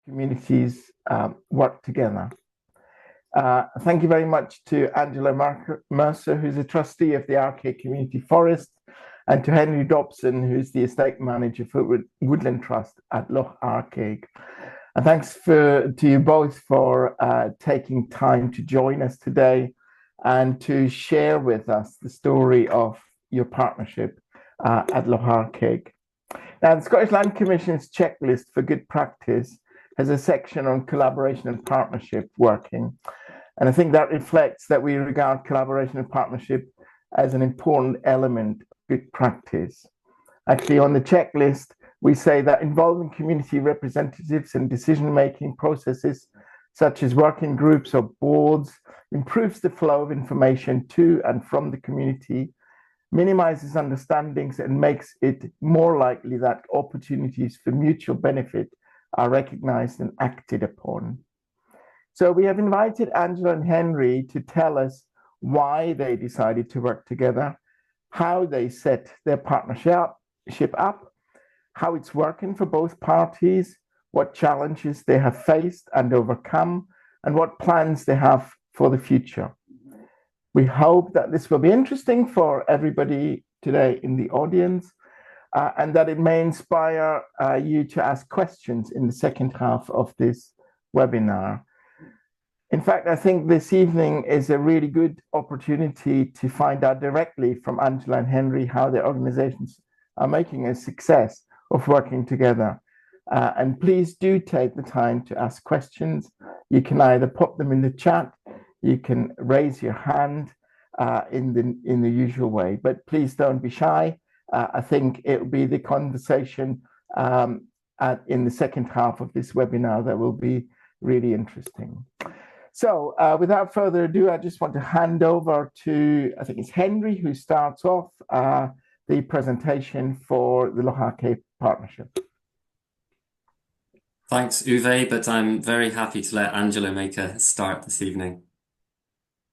communities work together. Thank you very much to Angela Mercer, who's a trustee of the Arkaig Community Forest, and to Henry Dobson, who's the estate manager for Woodland Trust at Loch Arkaig. And thanks to you both for taking time to join us today and to share with us the story of your partnership at Loch Arkaig. Now, the Scottish Land Commission's checklist for good practice has a section on collaboration and partnership working. And I think that reflects that we regard collaboration and partnership as an important element of good practice. Actually, on the checklist, we say that involving community representatives in decision-making processes, such as working groups or boards, improves the flow of information to and from the community, minimizes understandings, and makes it more likely that opportunities for mutual benefit are recognized and acted upon. So we have invited Angela and Henry to tell us why they decided to work together, how they set their partnership up, how it's working for both parties, what challenges they have faced and overcome, and what plans they have for the future. We hope that this will be interesting for everybody today in the audience, and that it may inspire you to ask questions in the second half of this webinar. In fact, I think this evening is a really good opportunity to find out directly from Angela and Henry how their organizations are making a success of working together. And please do take the time to ask questions. You can either put them in the chat, you can raise your hand in the usual way, but please don't be shy. I think it will be the conversation in the second half of this webinar that will be really interesting. So without further ado, I just want to hand over to, I think it's Henry, who starts off the presentation for the Loch Arkaig partnership. Thanks, Uwe, but I'm very happy to let Angela make a start this evening.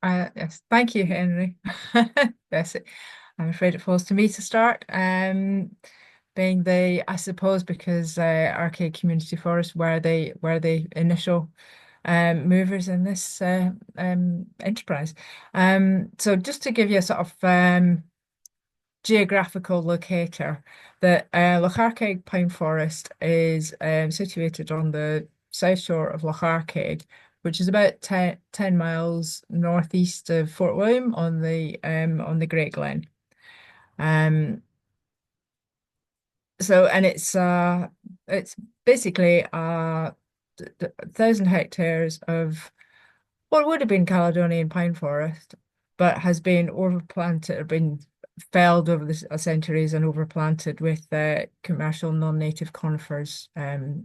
Yes, thank you, Henry. Yes, I'm afraid it falls to me to start. Being I suppose because Arkaig Community Forest were the initial movers in this enterprise. So just to give you a sort of geographical locator, the Loch Arkaig Pine Forest is situated on the south shore of Loch Arkaig, which is about 10 miles northeast of Fort William on the Great Glen. So, and it's basically 1,000 hectares of what would have been Caledonian pine forest, but has been overplanted or been felled over the centuries and overplanted with commercial non-native conifers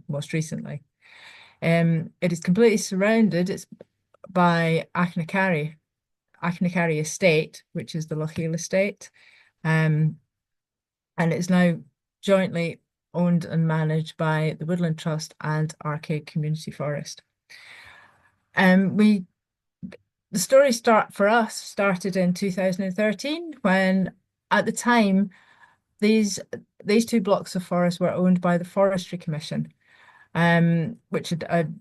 most recently. It is completely surrounded by Achnacarry Estate, which is the Lochiel Estate, and it's now jointly owned and managed by the Woodland Trust and Arkaig Community Forest. The story started in 2013 when, at the time, these two blocks of forest were owned by the Forestry Commission, which had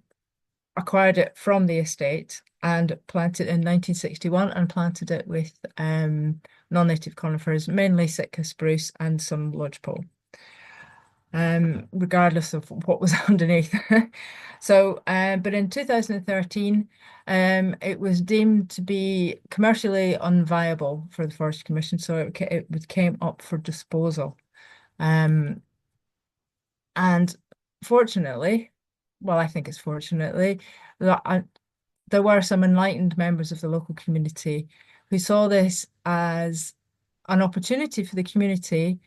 acquired it from the estate and planted it in 1961 and planted it with non-native conifers, mainly Sitka spruce and some lodgepole, regardless of what was underneath. So, but in 2013, it was deemed to be commercially unviable for the Forestry Commission, so it came up for disposal. And fortunately, well, I think it's fortunately, there were some enlightened members of the local community who saw this as an opportunity for the community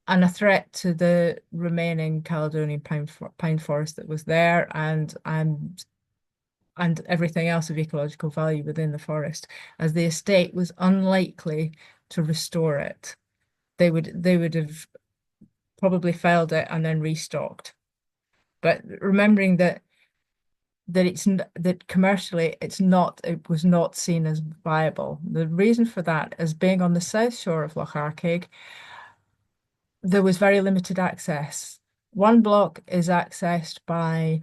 and a threat to the remaining Caledonian pine forest that was there and everything else of ecological value within the forest, as the estate was unlikely to restore it. They would have probably felled it and then restocked. But remembering that commercially it was not seen as viable. The reason for that is being on the south shore of Loch Arkaig, there was very limited access. One block is accessed by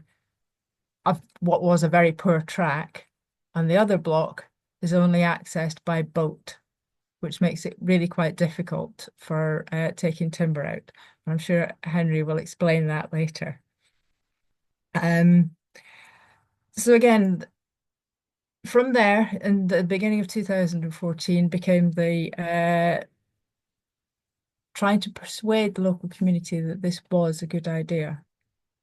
of what was a very poor track, and the other block is only accessed by boat, which makes it really quite difficult for taking timber out. I'm sure Henry will explain that later. So again, from there, in the beginning of 2014, became the trying to persuade the local community that this was a good idea.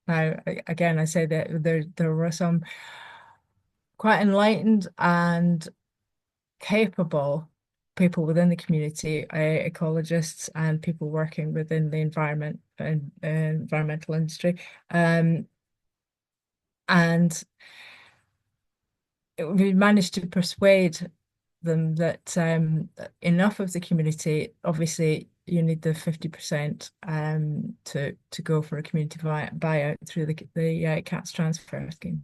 Now, again, I say that there were some quite enlightened and capable people within the community, ecologists and people working within the environment and environmental industry, and we managed to persuade them that enough of the community, obviously you need the 50% to go for a community buyout through the CATS transfer scheme.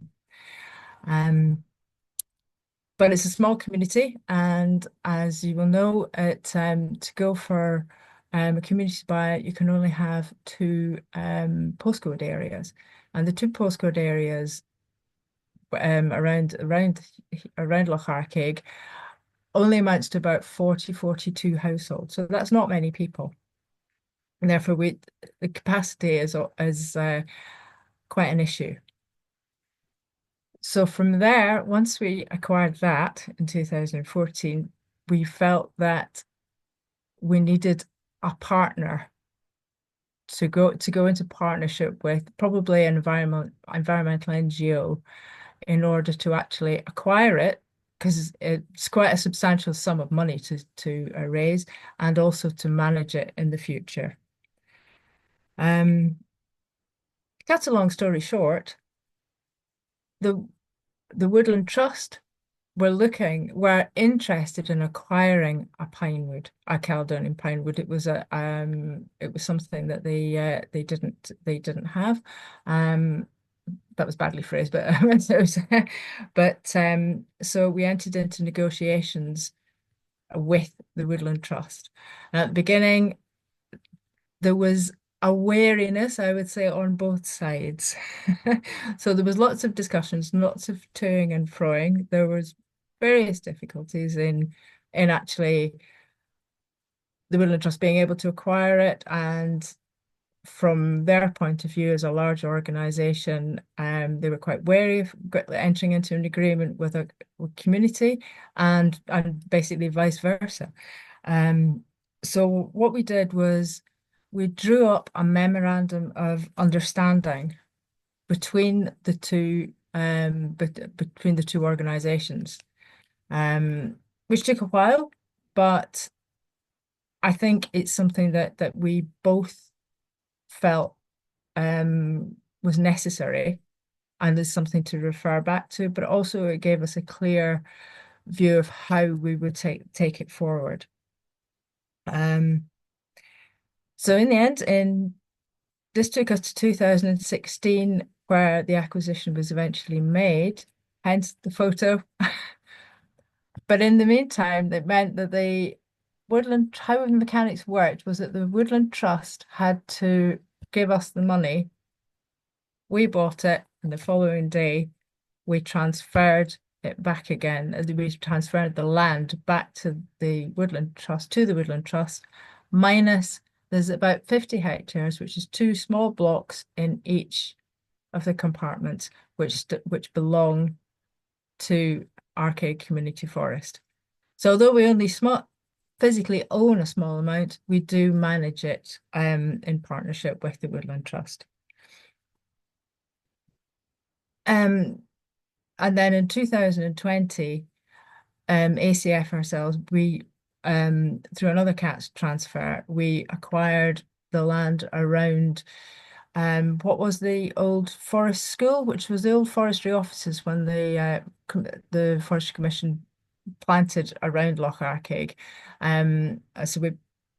But it's a small community, and as you will know, to go for a community buyout, you can only have 2 postcode areas, and the 2 postcode areas around Loch Arkaig only amounts to about 42 households. So that's not many people. And therefore the capacity is quite an issue. So from there, once we acquired that in 2014, we felt that we needed a partner to go into partnership with, probably an environmental NGO, in order to actually acquire it, because it's quite a substantial sum of money to raise, and also to manage it in the future. Cut a long story short, the Woodland Trust were interested in acquiring a Caledonian pinewood. It was something that they didn't have. That was badly phrased, but so we entered into negotiations with the Woodland Trust. And at the beginning, there was a wariness, I would say, on both sides. So there was lots of discussions, lots of toing and froing. There was various difficulties in actually the Woodland Trust being able to acquire it, and from their point of view as a large organization, they were quite wary of entering into an agreement with a community, and basically vice versa. So what we did was we drew up a memorandum of understanding between the two organizations, which took a while, but I think it's something that we both felt was necessary, and is something to refer back to, but also it gave us a clear view of how we would take it forward. So in the end, this took us to 2016, where the acquisition was eventually made, hence the photo. But in the meantime, it meant that how the mechanics worked was that the Woodland Trust had to give us the money. We bought it, and the following day we transferred it back again. We transferred the land back to the Woodland Trust, minus there's about 50 hectares, which is 2 small blocks in each of the compartments, which belong to Arkaig Community Forest. So although we only physically own a small amount, we do manage it in partnership with the Woodland Trust. And then in 2020, ACF ourselves, we through another CATS transfer, we acquired the land around what was the old forest school, which was the old forestry offices when the Forestry Commission planted around Loch Arkaig. So we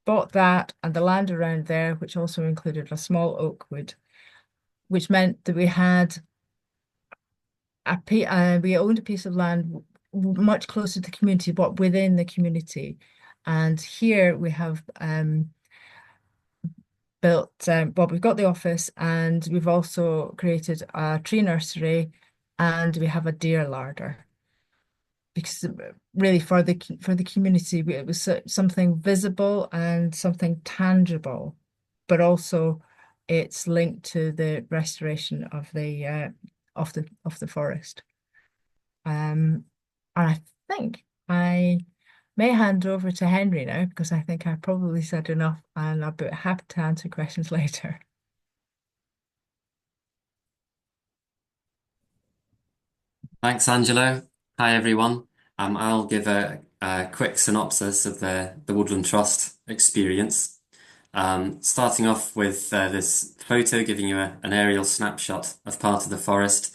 bought that and the land around there, which also included a small oak wood, which meant that we had we owned a piece of land much closer to the community, but within the community. And here we have built, we've got the office, and we've also created a tree nursery and we have a deer larder. Because really for the community, it was something visible and something tangible, but also it's linked to the restoration of the forest. And I think I may hand over to Henry now, because I think I probably said enough, and I'll be happy to answer questions later. Thanks, Angela. Hi, everyone. I'll give a quick synopsis of the Woodland Trust experience. Starting off with this photo giving you an aerial snapshot of part of the forest.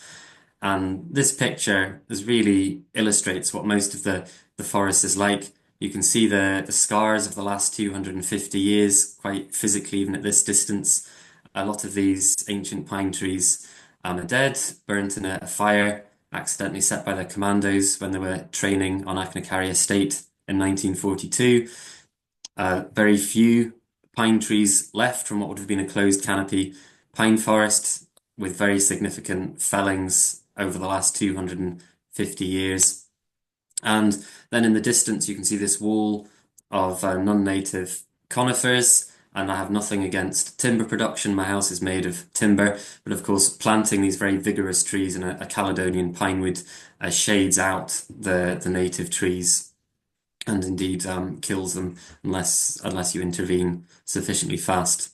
And this picture really illustrates what most of the forest is like. You can see the scars of the last 250 years quite physically, even at this distance. A lot of these ancient pine trees are dead, burnt in a fire, accidentally set by the commandos when they were training on Arkaig Estate in 1942. Very few pine trees left from what would have been a closed canopy pine forest, with very significant fellings over the last 250 years. And then in the distance, you can see this wall of non-native conifers. And I have nothing against timber production. My house is made of timber, but of course, planting these very vigorous trees in a Caledonian pinewood shades out the native trees, and indeed kills them unless you intervene sufficiently fast.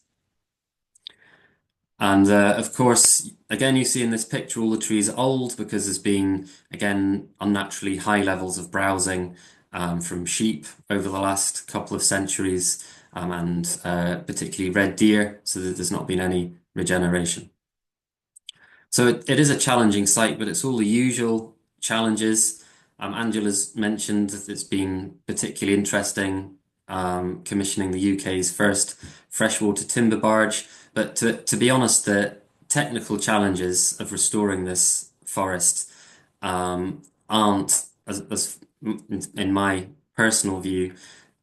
And of course, again, you see in this picture all the trees are old because there's been, again, unnaturally high levels of browsing from sheep over the last couple of centuries, and particularly red deer, so that there's not been any regeneration. So it is a challenging site, but it's all the usual challenges. Angela's mentioned that it's been particularly interesting commissioning the UK's first freshwater timber barge. But to be honest, the technical challenges of restoring this forest aren't, as in my personal view,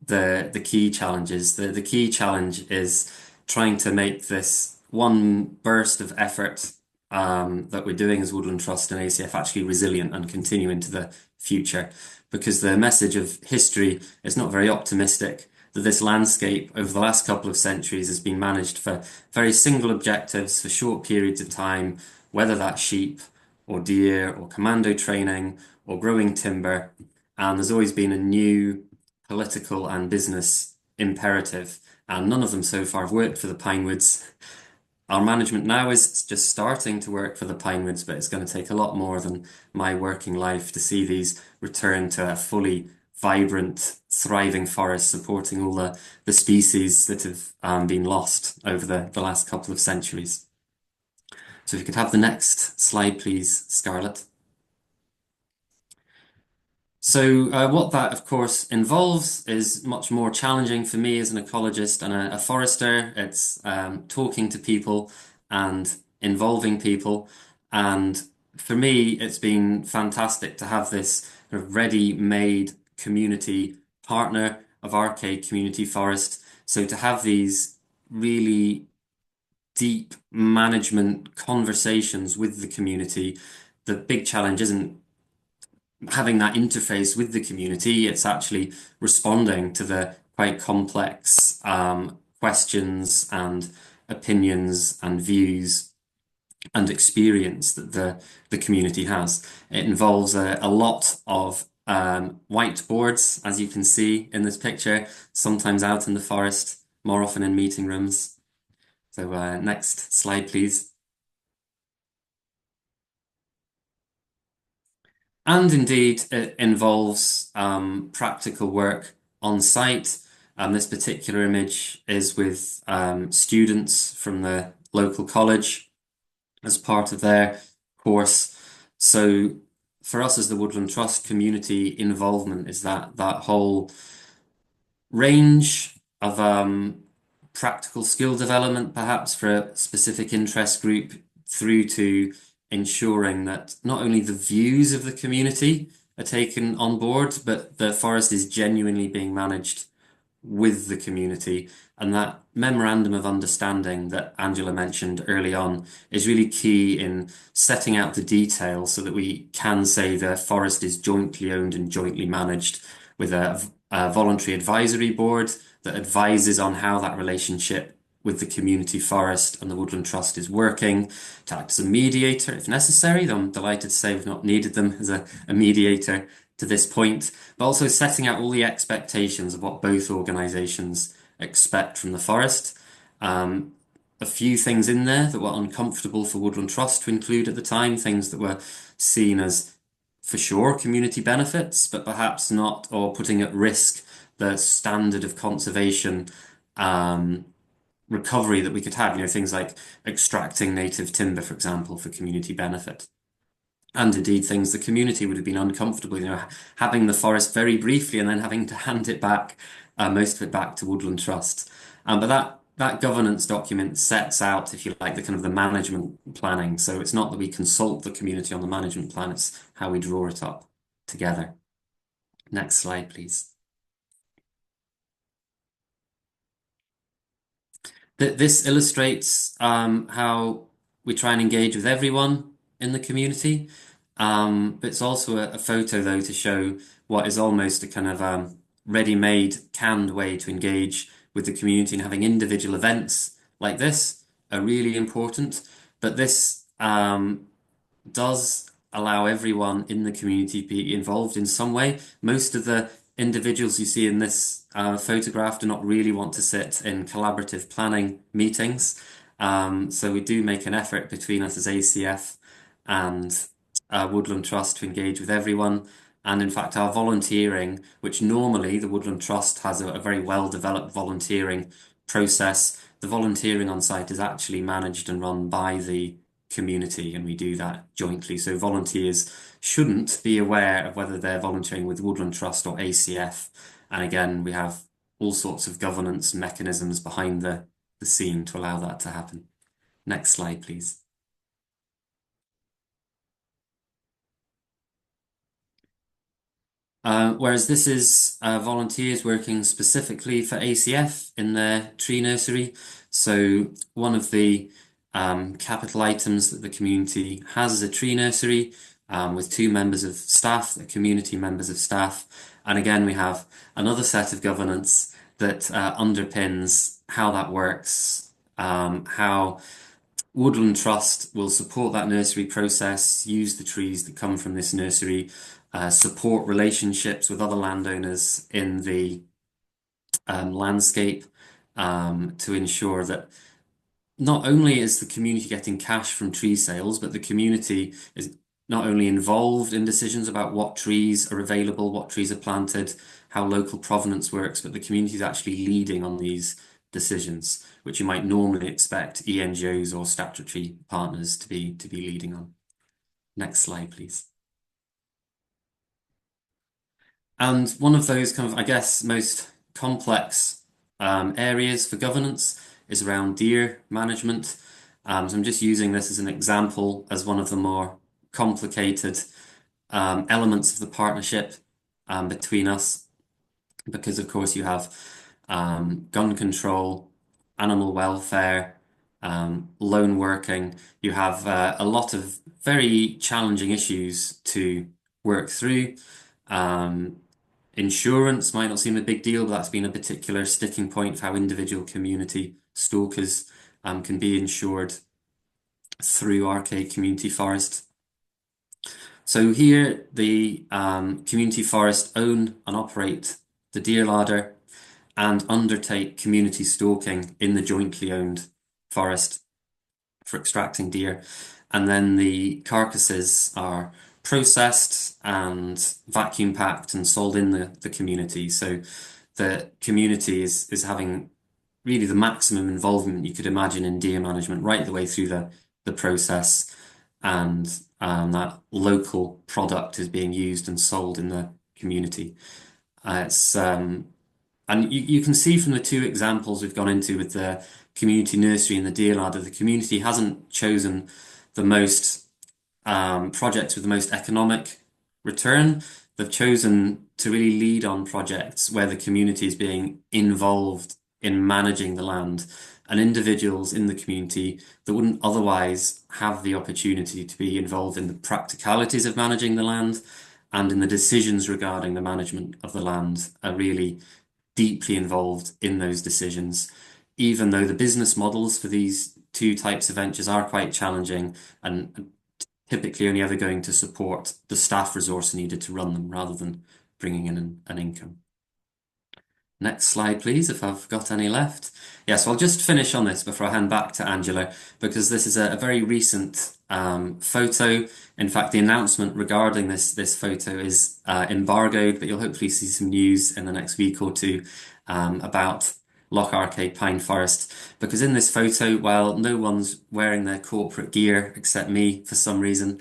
the key challenges. The key challenge is trying to make this one burst of effort that we're doing as Woodland Trust and ACF actually resilient and continue into the future. Because the message of history is not very optimistic, that this landscape over the last couple of centuries has been managed for very single objectives for short periods of time, whether that's sheep or deer or commando training or growing timber. And there's always been a new political and business imperative, and none of them so far have worked for the pinewoods. Our management now is just starting to work for the pinewoods, but it's going to take a lot more than my working life to see these return to a fully vibrant, thriving forest supporting all the species that have been lost over the last couple of centuries. So if you could have the next slide, please, Scarlett. So what that, of course, involves is much more challenging for me as an ecologist and a forester. It's talking to people and involving people. And for me, it's been fantastic to have this ready-made community partner of Arkaig Community Forest. So to have these really deep management conversations with the community, the big challenge isn't having that interface with the community, it's actually responding to the quite complex questions and opinions and views and experience that the community has. It involves a lot of whiteboards, as you can see in this picture, sometimes out in the forest, more often in meeting rooms. So next slide, please. And indeed, it involves practical work on site. This particular image is with students from the local college as part of their course. So for us as the Woodland Trust, community involvement is that whole range of practical skill development, perhaps for a specific interest group, through to ensuring that not only the views of the community are taken on board, but the forest is genuinely being managed with the community. And that memorandum of understanding that Angela mentioned early on is really key in setting out the details so that we can say the forest is jointly owned and jointly managed with a voluntary advisory board that advises on how that relationship with the community forest and the Woodland Trust is working, to act as a mediator if necessary, though I'm delighted to say we've not needed them as a mediator to this point, but also setting out all the expectations of what both organisations expect from the forest. A few things in there that were uncomfortable for Woodland Trust to include at the time, things that were seen as for sure community benefits, but perhaps not, or putting at risk the standard of conservation recovery that we could have, things like extracting native timber, for example, for community benefit. And indeed, things the community would have been uncomfortable, having the forest very briefly and then having to hand it back, most of it back to Woodland Trust. But that governance document sets out, if you like, the kind of the management planning. So it's not that we consult the community on the management plan, it's how we draw it up together. Next slide, please. This illustrates how we try and engage with everyone in the community. But it's also a photo, though, to show what is almost a kind of ready-made, canned way to engage with the community, and having individual events like this are really important. But this does allow everyone in the community to be involved in some way. Most of the individuals you see in this photograph do not really want to sit in collaborative planning meetings. So we do make an effort between us as ACF and Woodland Trust to engage with everyone. And in fact, our volunteering, which normally the Woodland Trust has a very well-developed volunteering process, the volunteering on site is actually managed and run by the community, and we do that jointly. So volunteers shouldn't be aware of whether they're volunteering with Woodland Trust or ACF. And again, we have all sorts of governance mechanisms behind the scene to allow that to happen. Next slide, please. Whereas this is volunteers working specifically for ACF in their tree nursery. So one of the capital items that the community has is a tree nursery with 2 members of staff, the community members of staff. And again, we have another set of governance that underpins how that works, how Woodland Trust will support that nursery process, use the trees that come from this nursery, support relationships with other landowners in the landscape to ensure that not only is the community getting cash from tree sales, but the community is not only involved in decisions about what trees are available, what trees are planted, how local provenance works, but the community is actually leading on these decisions, which you might normally expect ENGOs or statutory partners to be leading on. Next slide, please. And one of those kind of, I guess, most complex areas for governance is around deer management. So I'm just using this as an example as one of the more complicated elements of the partnership between us, because of course you have gun control, animal welfare, lone working. You have a lot of very challenging issues to work through. Insurance might not seem a big deal, but that's been a particular sticking point for how individual community stalkers can be insured through Arkaig Community Forest. So here the Community Forest own and operate the deer larder and undertake community stalking in the jointly owned forest for extracting deer. And then the carcasses are processed and vacuum packed and sold in the community. So the community is having really the maximum involvement you could imagine in deer management right the way through the process, and that local product is being used and sold in the community. And you can see from the 2 examples we've gone into with the community nursery and the deer larder, the community hasn't chosen the most projects with the most economic return. They've chosen to really lead on projects where the community is being involved in managing the land, and individuals in the community that wouldn't otherwise have the opportunity to be involved in the practicalities of managing the land and in the decisions regarding the management of the land are really deeply involved in those decisions, even though the business models for these two types of ventures are quite challenging and typically only ever going to support the staff resource needed to run them rather than bringing in an income. Next slide, please, if I've got any left. Yes, I'll just finish on this before I hand back to Angela, because this is a very recent photo. In fact, the announcement regarding this photo is embargoed, but you'll hopefully see some news in the next week or two about Loch Arkaig Pine Forest, because in this photo, while no one's wearing their corporate gear except me for some reason,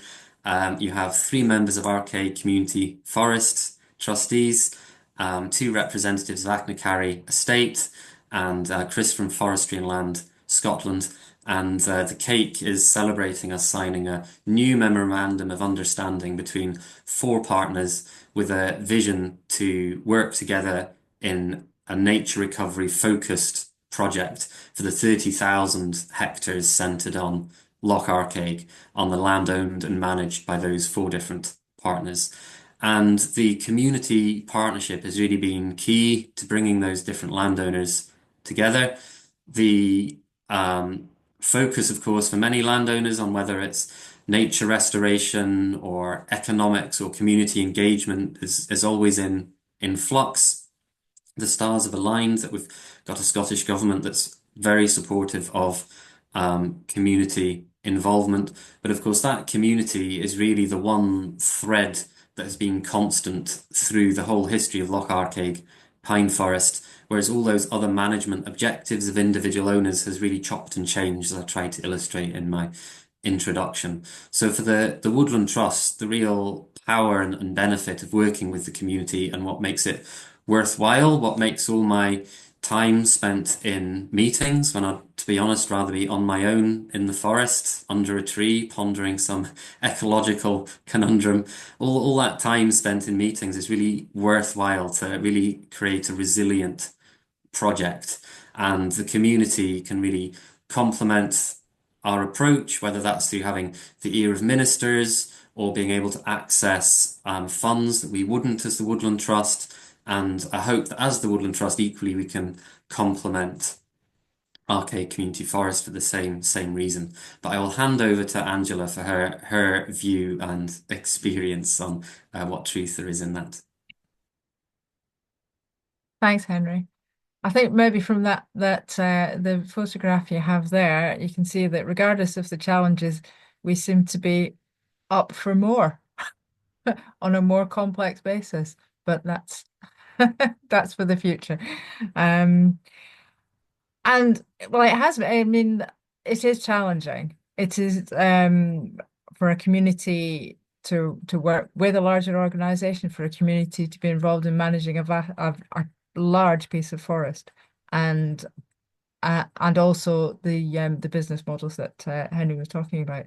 you have 3 members of Arkaig Community Forest trustees, 2 representatives of Achnacarry Estate, and Chris from Forestry and Land Scotland. And the cake is celebrating us signing a new memorandum of understanding between 4 partners with a vision to work together in a nature recovery focused project for the 30,000 hectares centred on Loch Arkaig, on the land owned and managed by those 4 different partners. And the community partnership has really been key to bringing those different landowners together. The focus, of course, for many landowners on whether it's nature restoration or economics or community engagement is always in flux. The stars have aligned that we've got a Scottish government that's very supportive of community involvement. But of course, that community is really the one thread that has been constant through the whole history of Loch Arkaig Pine Forest, whereas all those other management objectives of individual owners has really chopped and changed, as I tried to illustrate in my introduction. So for the Woodland Trust, the real power and benefit of working with the community and what makes it worthwhile, what makes all my time spent in meetings when I'd, to be honest, rather be on my own in the forest under a tree pondering some ecological conundrum. All that time spent in meetings is really worthwhile to really create a resilient project, and the community can really complement our approach, whether that's through having the ear of ministers or being able to access funds that we wouldn't as the Woodland Trust. And I hope that as the Woodland Trust, equally, we can complement Arkaig Community Forest for the same reason. But I will hand over to Angela for her view and experience on what truth there is in that. Thanks, Henry. I think maybe from that the photograph you have there, you can see that regardless of the challenges, we seem to be up for more on a more complex basis. But that's that's for the future. And well, it has been, I mean, it is challenging. It is for a community to work with a larger organization, for a community to be involved in managing a large piece of forest, and also the business models that Henry was talking about.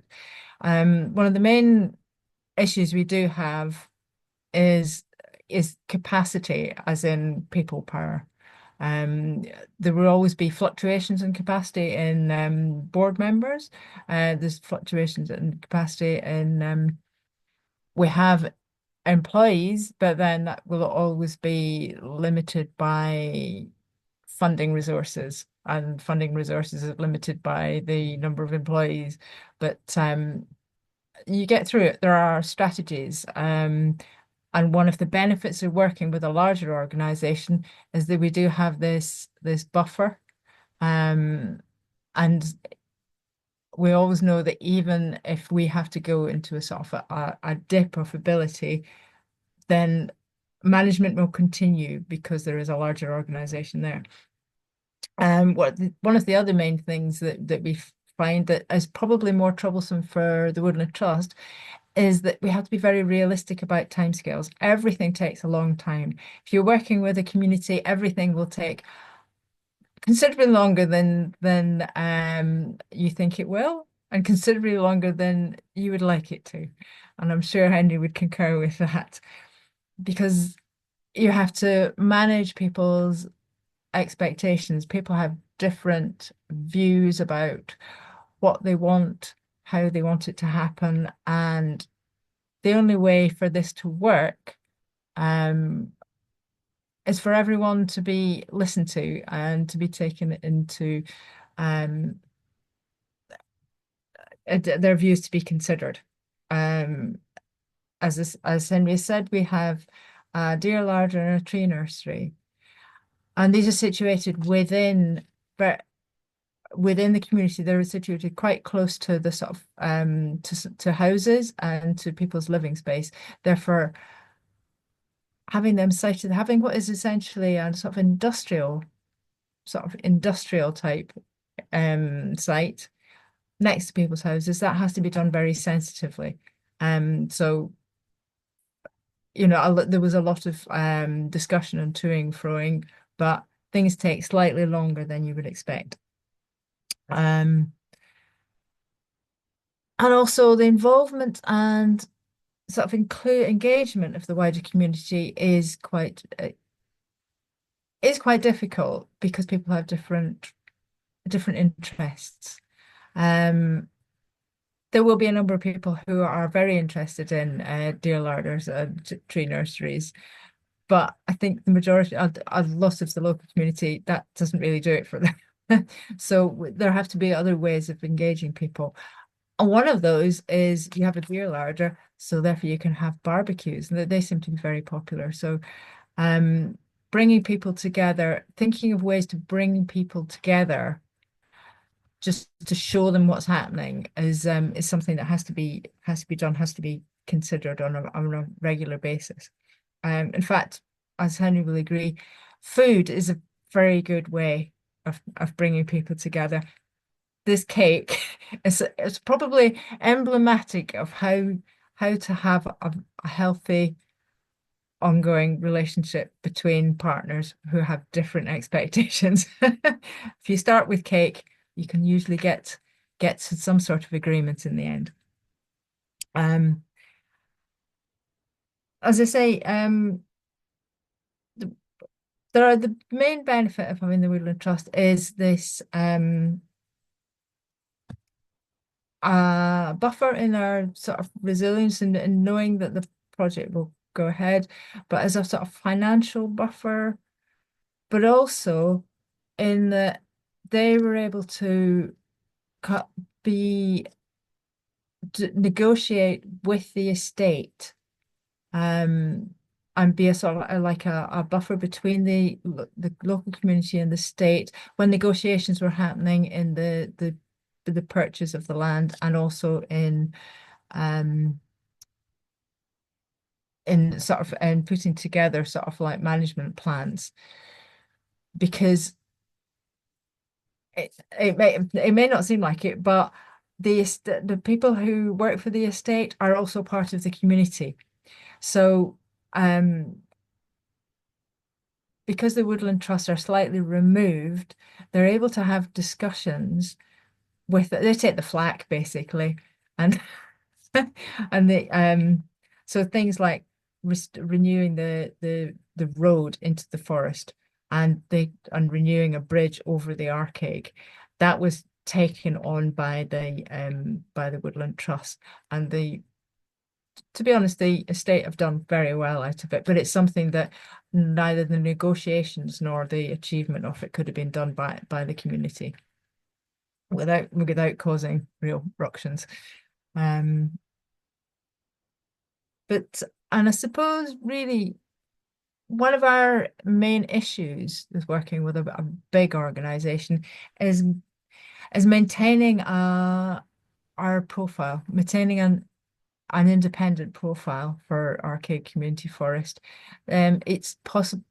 One of the main issues we do have is capacity, as in people power. There will always be fluctuations in capacity in board members. There's fluctuations in capacity in we have employees, but then that will always be limited by funding resources, and funding resources are limited by the number of employees. But you get through it. There are strategies. And one of the benefits of working with a larger organization is that we do have this buffer. And we always know that even if we have to go into a sort of a dip of ability, then management will continue because there is a larger organization there. One of the other main things that we find that is probably more troublesome for the Woodland Trust is that we have to be very realistic about timescales. Everything takes a long time. If you're working with a community, everything will take considerably longer than you think it will, and considerably longer than you would like it to. And I'm sure Henry would concur with that, because you have to manage people's expectations. People have different views about what they want, how they want it to happen, and the only way for this to work is for everyone to be listened to and to be taken into their views to be considered. As Henry said, we have a deer larder and a tree nursery, and these are situated within the community. They're situated quite close to the sort of to houses and to people's living space. Therefore, having them sited, having what is essentially a sort of industrial type site next to people's houses, that has to be done very sensitively. So there was a lot of discussion and toing froing, but things take slightly longer than you would expect. And also the involvement and sort of engagement of the wider community is quite difficult because people have different interests. There will be a number of people who are very interested in deer larders and tree nurseries, but I think the majority, a lot of the local community, that doesn't really do it for them. So there have to be other ways of engaging people. And one of those is you have a deer larder, so therefore you can have barbecues, and they seem to be very popular. So bringing people together, thinking of ways to bring people together just to show them what's happening is something that has to be done, has to be considered on a regular basis. In fact, as Henry will agree, food is a very good way of bringing people together. This cake is probably emblematic of how to have a healthy ongoing relationship between partners who have different expectations. If you start with cake, you can usually get to some sort of agreement in the end. As I say, the main benefit of having the Woodland Trust is this buffer in our sort of resilience and knowing that the project will go ahead, but as a sort of financial buffer, but also in that they were able to negotiate with the estate and be a sort of like a buffer between the local community and the state when negotiations were happening in the purchase of the land, and also in sort of and putting together sort of like management plans, because it may not seem like it, but the people who work for the estate are also part of the community. So because the Woodland Trust are slightly removed, they're able to have discussions they take the flak basically, and and so things like renewing the road into the forest and renewing a bridge over the Arkaig, that was taken on by the Woodland Trust, and to be honest, the estate have done very well out of it, but it's something that neither the negotiations nor the achievement of it could have been done by the community without causing real ructions. But I suppose really one of our main issues with working with a big organization is maintaining our profile, maintaining an independent profile for Arkaig Community Forest. It's possible,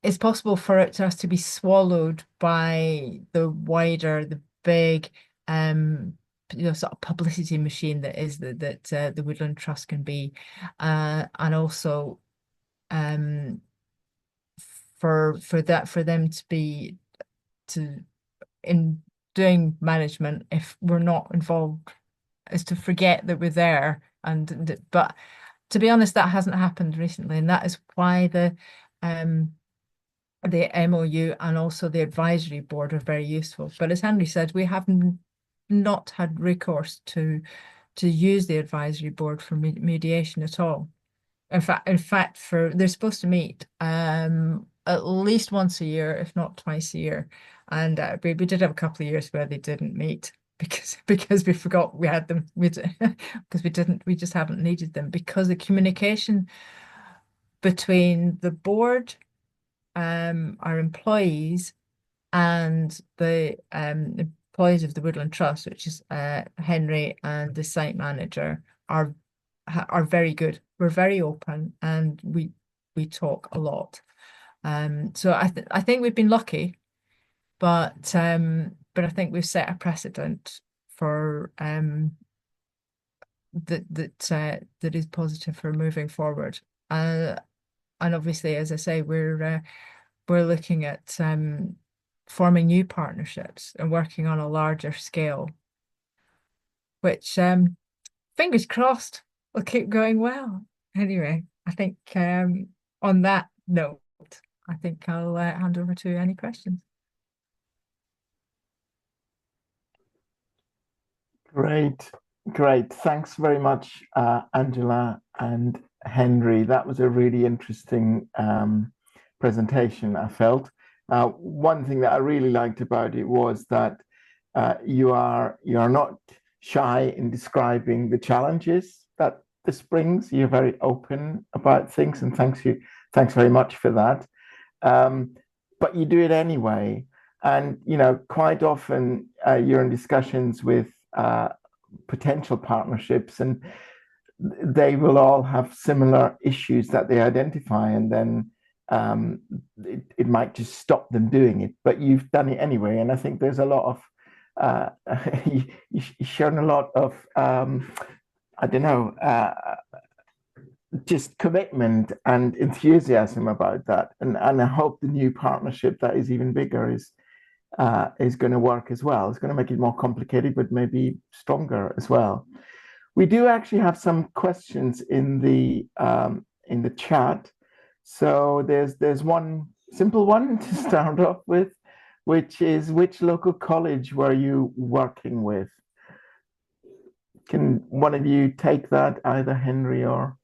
it's possible for us to be swallowed by the big sort of publicity machine that is the Woodland Trust can be, and also for them to be in doing management, if we're not involved, is to forget that we're there. But to be honest, that hasn't happened recently, and that is why the MOU and also the advisory board are very useful. But as Henry said, we have not had recourse to use the advisory board for mediation at all. In fact, they're supposed to meet at least once a year, if not twice a year, and we did have a couple of years where they didn't meet because we forgot we had them, because we just haven't needed them, because the communication between the board, our employees, and the employees of the Woodland Trust, which is Henry and the site manager, are very good. We're very open, and we talk a lot. So I think we've been lucky, but I think we've set a precedent for that is positive for moving forward. And obviously, as I say, we're looking at forming new partnerships and working on a larger scale, which fingers crossed will keep going well. Anyway, I think on that note, I think I'll hand over to any questions. Great. Thanks very much, Angela and Henry. That was a really interesting presentation, I felt. One thing that I really liked about it was that you are not shy in describing the challenges that this brings. You're very open about things, and thanks very much for that. But you do it anyway, and quite often you're in discussions with potential partnerships, and they will all have similar issues that they identify, and then it might just stop them doing it. But you've done it anyway, and I think there's a lot of you've shown a lot of just commitment and enthusiasm about that, and I hope the new partnership that is even bigger is going to work as well. It's going to make it more complicated, but maybe stronger as well. We do actually have some questions in the chat. So there's one simple one to start off with, which is, which local college were you working with? Can one of you take that, either Henry or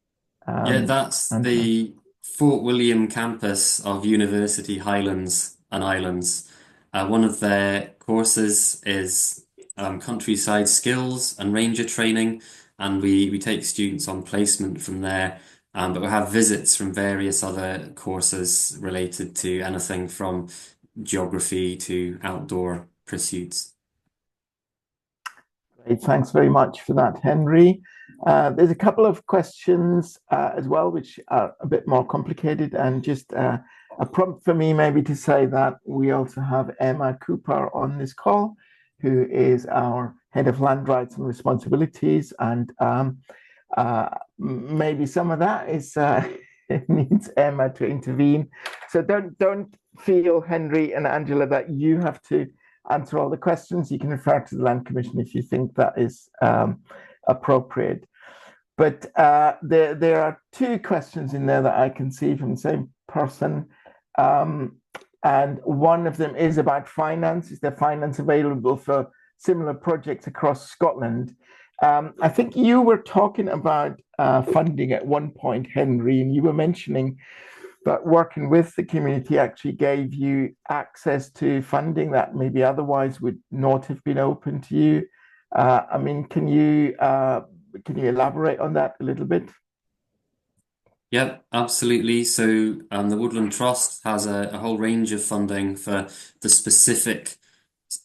Yeah, that's Angela? the Fort William campus of University Highlands and Islands. One of their courses is countryside skills and ranger training, and we take students on placement from there. But we have visits from various other courses related to anything from geography to outdoor pursuits. Great, thanks very much for that, Henry. There's a couple of questions as well, which are a bit more complicated, and just a prompt for me maybe to say that we also have Emma Cooper on this call, who is our head of land rights and responsibilities, and maybe some of that is it needs Emma to intervene. So don't feel, Henry and Angela, that you have to answer all the questions. You can refer to the Land Commission if you think that is appropriate. But there are two questions in there that I can see from the same person. And one of them is about finance. Is there finance available for similar projects across Scotland? I think you were talking about funding at one point, Henry, and you were mentioning that working with the community actually gave you access to funding that maybe otherwise would not have been open to you. I mean, can you elaborate on that a little bit? Yeah, absolutely. So the Woodland Trust has a whole range of funding for the specific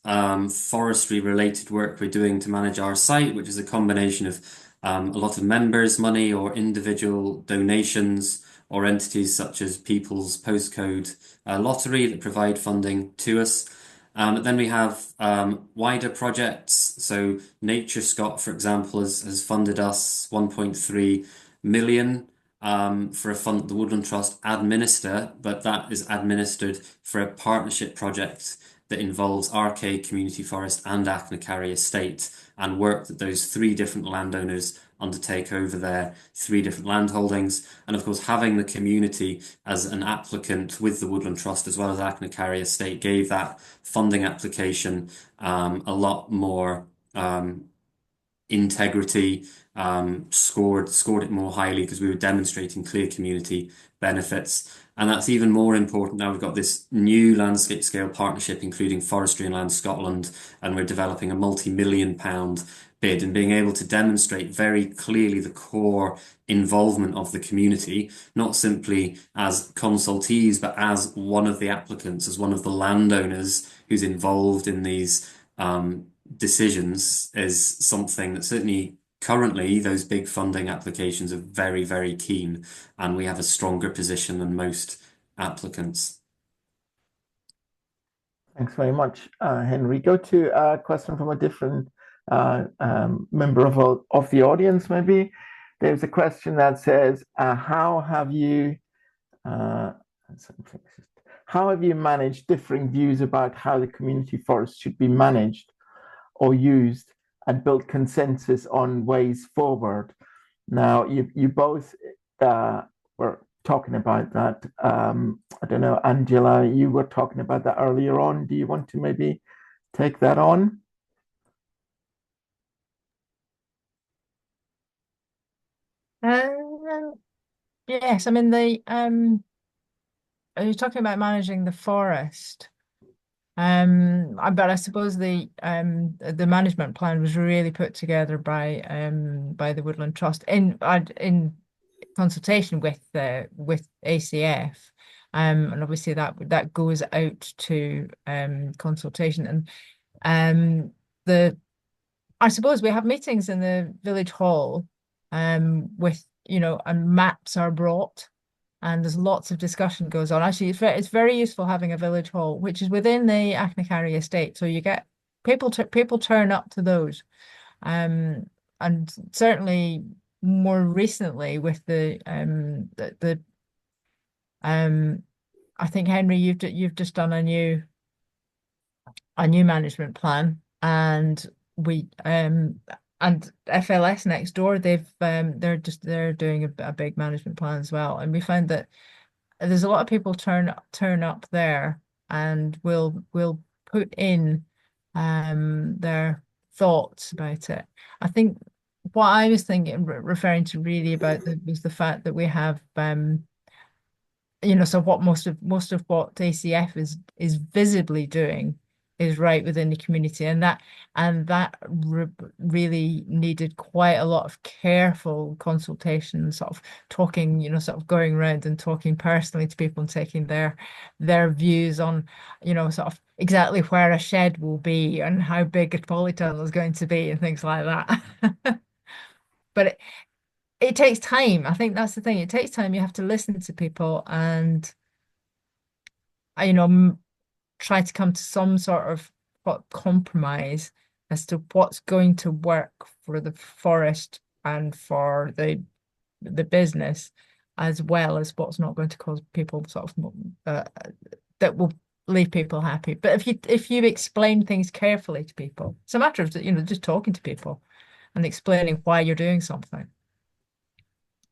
forestry related work we're doing to manage our site, which is a combination of a lot of members' money or individual donations, or entities such as People's Postcode Lottery that provide funding to us. But then we have wider projects. So Nature Scott, for example, has funded us 1.3 million for a fund the Woodland Trust administer, but that is administered for a partnership project that involves Arkaig Community Forest and Achnacarry Estate, and work that those three different landowners undertake over their 3 different land holdings. And of course, having the community as an applicant with the Woodland Trust as well as Arkaig Estate gave that funding application a lot more integrity, scored it more highly because we were demonstrating clear community benefits. And that's even more important now we've got this new landscape scale partnership, including Forestry and Land Scotland, and we're developing a multi-million-pound bid and being able to demonstrate very clearly the core involvement of the community, not simply as consultees, but as one of the applicants, as one of the landowners who's involved in these decisions, is something that certainly currently those big funding applications are very, very keen, and we have a stronger position than most applicants. Thanks very much, Henry. Go to a question from a different member of the audience, maybe. There's a question that says, how have you managed differing views about how the community forest should be managed or used and built consensus on ways forward? Now, you both were talking about that. I don't know, Angela, you were talking about that earlier on. Do you want to maybe take that on? Yes, I mean are you talking about managing the forest? But I suppose the management plan was really put together by the Woodland Trust in consultation with ACF, and obviously that goes out to consultation, and I suppose we have meetings in the village hall, with and maps are brought. And there's lots of discussion goes on. Actually, it's very useful having a village hall, which is within the Arkaig estate. So you get people turn up to those, and certainly more recently with I think Henry, you've just done a new management plan, and we and FLS next door, they're doing a big management plan as well. And we found that there's a lot of people turn up there and will put in their thoughts about it. I think what I was thinking, referring to really about was the fact that we have so what most of what ACF is visibly doing is right within the community, and that really needed quite a lot of careful consultation, sort of talking, sort of going around and talking personally to people and taking their views on, sort of exactly where a shed will be and how big a polytunnel is going to be and things like that. But it takes time. I think that's the thing. It takes time. You have to listen to people and try to come to some sort of compromise as to what's going to work for the forest and for the business, as well as what's not going to cause people sort of that will leave people happy. But if you explain things carefully to people, it's a matter of just talking to people and explaining why you're doing something.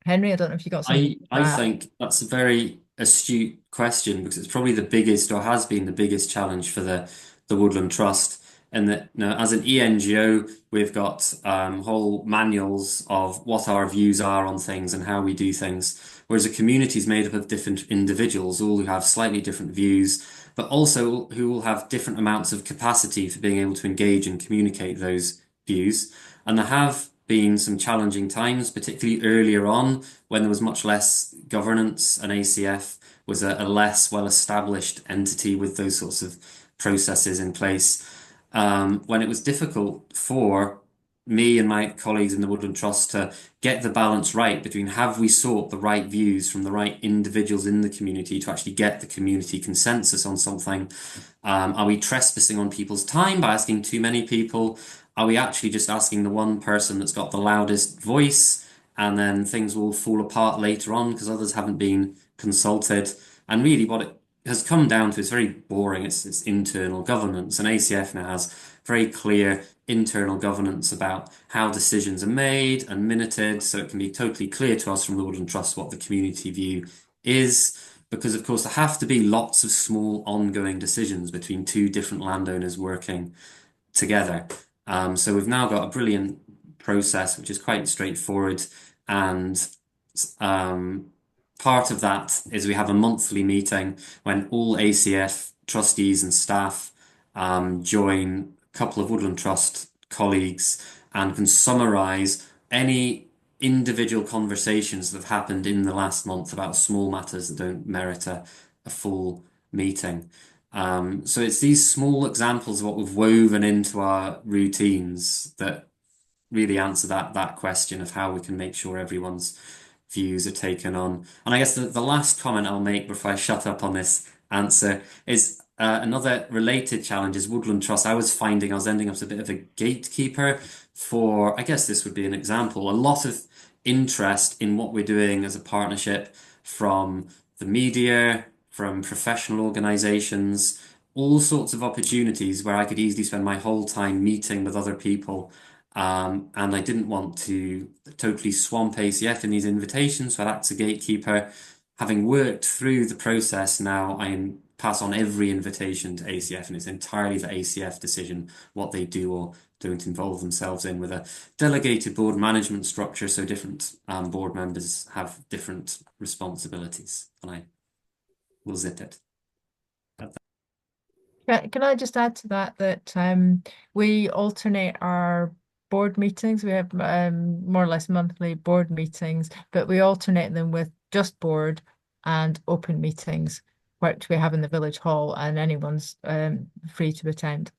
Henry, I don't know if you got something. I think that's a very astute question, because it's probably the biggest, or has been the biggest, challenge for the Woodland Trust. And that, as an ENGO, we've got whole manuals of what our views are on things and how we do things, whereas a community is made up of different individuals, all who have slightly different views, but also who will have different amounts of capacity for being able to engage and communicate those views. And there have been some challenging times, particularly earlier on when there was much less governance, and ACF was a less well-established entity with those sorts of processes in place, when it was difficult for me and my colleagues in the Woodland Trust to get the balance right between, have we sought the right views from the right individuals in the community to actually get the community consensus on something? Are we trespassing on people's time by asking too many people? Are we actually just asking the one person that's got the loudest voice, and then things will fall apart later on because others haven't been consulted? And really what it has come down to is very boring. It's internal governance, and ACF now has very clear internal governance about how decisions are made and minuted, so it can be totally clear to us from the Woodland Trust what the community view is. Because of course there have to be lots of small ongoing decisions between two different landowners working together. So we've now got a brilliant process which is quite straightforward, and part of that is we have a monthly meeting when all ACF trustees and staff join a couple of Woodland Trust colleagues and can summarise any individual conversations that have happened in the last month about small matters that don't merit a full meeting. So it's these small examples of what we've woven into our routines that really answer that question of how we can make sure everyone's views are taken on. And I guess the last comment I'll make before I shut up on this answer is another related challenge is Woodland Trust. I was finding I was ending up as a bit of a gatekeeper for, I guess this would be an example, a lot of interest in what we're doing as a partnership from the media, from professional organizations, all sorts of opportunities where I could easily spend my whole time meeting with other people. And I didn't want to totally swamp ACF in these invitations, so I'd act as a gatekeeper. Having worked through the process now, I pass on every invitation to ACF, and it's entirely the ACF decision what they do or don't involve themselves in, with a delegated board management structure, so different board members have different responsibilities, and I will zip it. Can I just add to that we alternate our board meetings. We have more or less monthly board meetings, but we alternate them with just board and open meetings, which we have in the village hall, and anyone's free to attend.